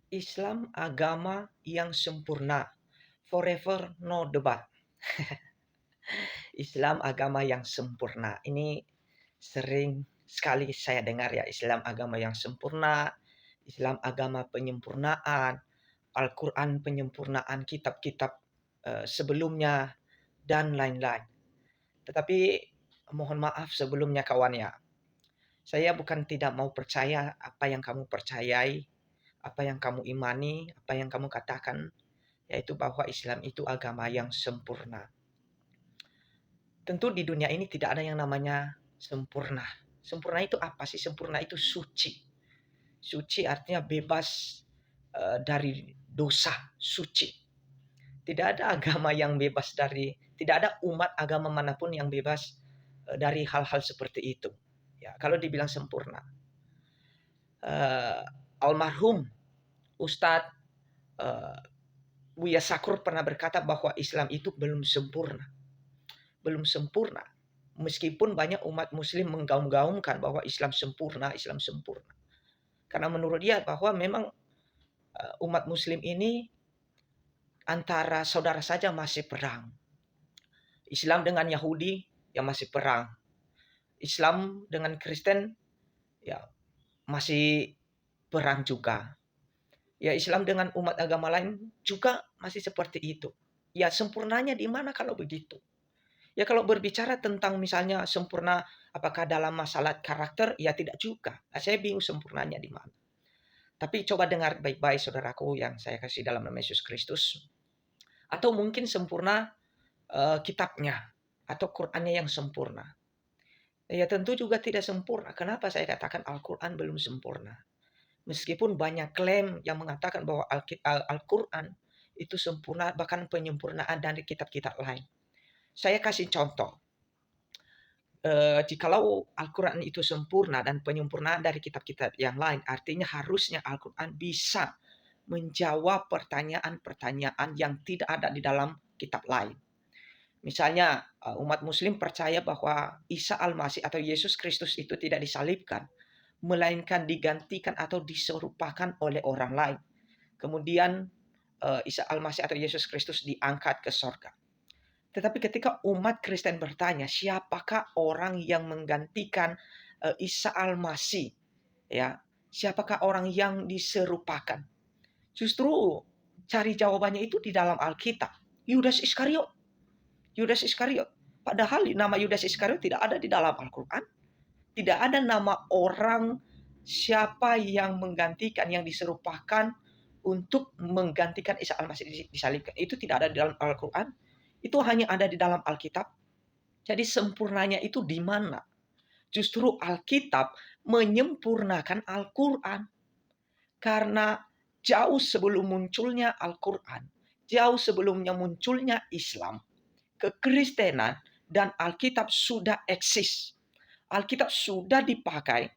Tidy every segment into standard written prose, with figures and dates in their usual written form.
Islam agama yang sempurna, forever no debat. Islam agama yang sempurna. Ini sering sekali saya dengar ya, Islam agama yang sempurna, Islam agama penyempurnaan, Al-Quran penyempurnaan kitab-kitab sebelumnya, dan lain-lain. Tetapi mohon maaf sebelumnya kawan ya, saya bukan tidak mau percaya apa yang kamu percayai, apa yang kamu imani, apa yang kamu katakan, yaitu bahwa Islam itu agama yang sempurna. Tentu di dunia ini tidak ada yang namanya sempurna. Sempurna itu apa sih? Sempurna itu suci. Suci artinya bebas dari dosa, suci. Tidak ada agama yang bebas dari, tidak ada umat agama manapun yang bebas dari hal-hal seperti itu. Ya, kalau dibilang sempurna. Almarhum Ustadz Buya Sakur pernah berkata bahwa Islam itu belum sempurna. Belum sempurna. Meskipun banyak umat muslim menggaung-gaungkan bahwa Islam sempurna, Islam sempurna. Karena menurut dia bahwa memang umat muslim ini antara saudara saja masih perang. Islam dengan Yahudi yang masih perang. Islam dengan Kristen ya masih perang juga. Ya Islam dengan umat agama lain juga masih seperti itu. Ya sempurnanya di mana kalau begitu? Ya kalau berbicara tentang misalnya sempurna apakah dalam masalah karakter, ya tidak juga. Saya bingung sempurnanya di mana. Tapi coba dengar baik-baik saudaraku yang saya kasih dalam nama Yesus Kristus. Atau mungkin sempurna kitabnya atau Qur'annya yang sempurna. Ya tentu juga tidak sempurna. Kenapa saya katakan Al-Quran belum sempurna? Meskipun banyak klaim yang mengatakan bahwa Al-Quran itu sempurna, bahkan penyempurnaan dari kitab-kitab lain. Saya kasih contoh. Jikalau Al-Quran itu sempurna dan penyempurnaan dari kitab-kitab yang lain, artinya harusnya Al-Quran bisa menjawab pertanyaan-pertanyaan yang tidak ada di dalam kitab lain. Misalnya, umat Muslim percaya bahwa Isa Al-Masih atau Yesus Kristus itu tidak disalibkan, melainkan digantikan atau diserupakan oleh orang lain. Kemudian Isa Al-Masih atau Yesus Kristus diangkat ke sorga. Tetapi ketika umat Kristen bertanya, siapakah orang yang menggantikan Isa Al-Masih? Ya, siapakah orang yang diserupakan? Justru cari jawabannya itu di dalam Alkitab. Yudas Iskariot. Yudas Iskariot. Padahal nama Yudas Iskariot tidak ada di dalam Al-Quran. Tidak ada nama orang siapa yang menggantikan, yang diserupakan untuk menggantikan Isa Al-Masih disalibkan. Itu tidak ada di dalam Al-Quran. Itu hanya ada di dalam Alkitab. Jadi sempurnanya itu di mana? Justru Alkitab menyempurnakan Al-Quran. Karena jauh sebelum munculnya Al-Quran, jauh sebelumnya munculnya Islam, kekristenan dan Alkitab sudah eksis. Alkitab sudah dipakai,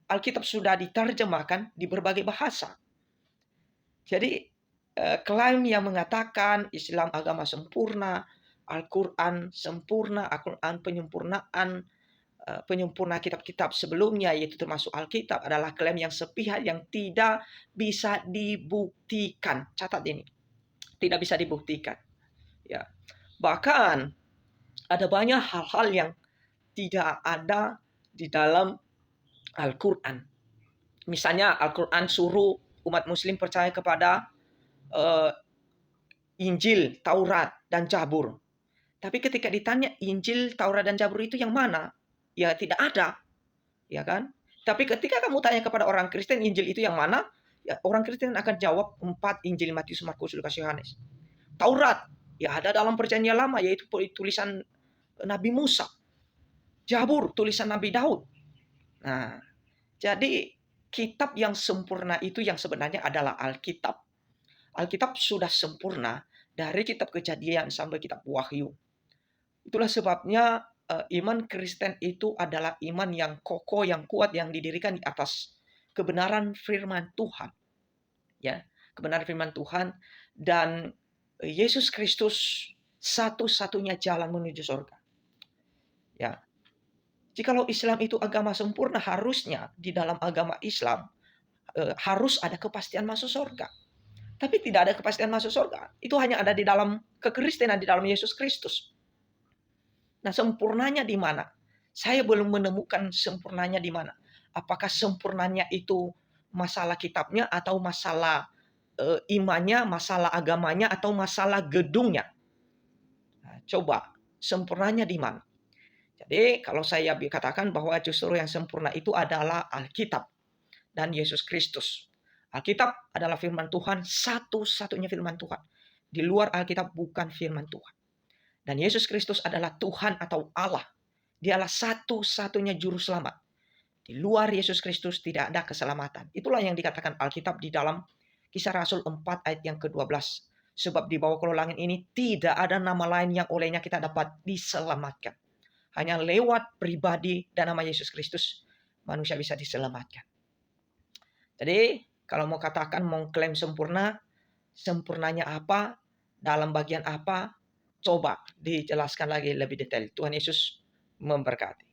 Alkitab sudah diterjemahkan di berbagai bahasa. Jadi klaim yang mengatakan Islam agama sempurna, Al-Quran sempurna, Al-Quran penyempurna kitab-kitab sebelumnya yaitu termasuk Alkitab adalah klaim yang sepihak yang tidak bisa dibuktikan. Catat ini. Tidak bisa dibuktikan. Ya. Bahkan ada banyak hal-hal yang tidak ada di dalam Al-Quran. Misalnya Al-Quran suruh umat muslim percaya kepada Injil, Taurat, dan Zabur. Tapi ketika ditanya Injil, Taurat, dan Zabur itu yang mana? Ya tidak ada. Ya kan? Tapi ketika kamu tanya kepada orang Kristen Injil itu yang mana? Ya, orang Kristen akan jawab 4 Injil Matius, Markus, Lukas, Yohanes. Taurat, ya ada dalam perjanjian lama yaitu tulisan Nabi Musa. Zabur, tulisan Nabi Daud. Nah, jadi kitab yang sempurna itu yang sebenarnya adalah Alkitab. Alkitab sudah sempurna dari kitab Kejadian sampai kitab Wahyu. Itulah sebabnya iman Kristen itu adalah iman yang kokoh, yang kuat, yang didirikan di atas kebenaran firman Tuhan. Ya, kebenaran firman Tuhan dan Yesus Kristus satu-satunya jalan menuju surga. Ya. Jikalau Islam itu agama sempurna, harusnya di dalam agama Islam harus ada kepastian masuk surga. Tapi tidak ada kepastian masuk surga. Itu hanya ada di dalam kekristenan, di dalam Yesus Kristus. Nah, sempurnanya di mana? Saya belum menemukan sempurnanya di mana. Apakah sempurnanya itu masalah kitabnya atau masalah imannya, masalah agamanya, atau masalah gedungnya? Nah, coba sempurnanya di mana? Jadi kalau saya katakan bahwa justru yang sempurna itu adalah Alkitab dan Yesus Kristus. Alkitab adalah firman Tuhan, satu-satunya firman Tuhan. Di luar Alkitab bukan firman Tuhan. Dan Yesus Kristus adalah Tuhan atau Allah. Dialah satu-satunya juru selamat. Di luar Yesus Kristus tidak ada keselamatan. Itulah yang dikatakan Alkitab di dalam Kisah Rasul 4 ayat yang ke-12. Sebab di bawah kolong langit ini tidak ada nama lain yang olehnya kita dapat diselamatkan. Hanya lewat pribadi dan nama Yesus Kristus manusia bisa diselamatkan. Jadi kalau mau katakan, mau klaim sempurna, sempurnanya apa, dalam bagian apa, coba dijelaskan lagi lebih detail. Tuhan Yesus memberkati.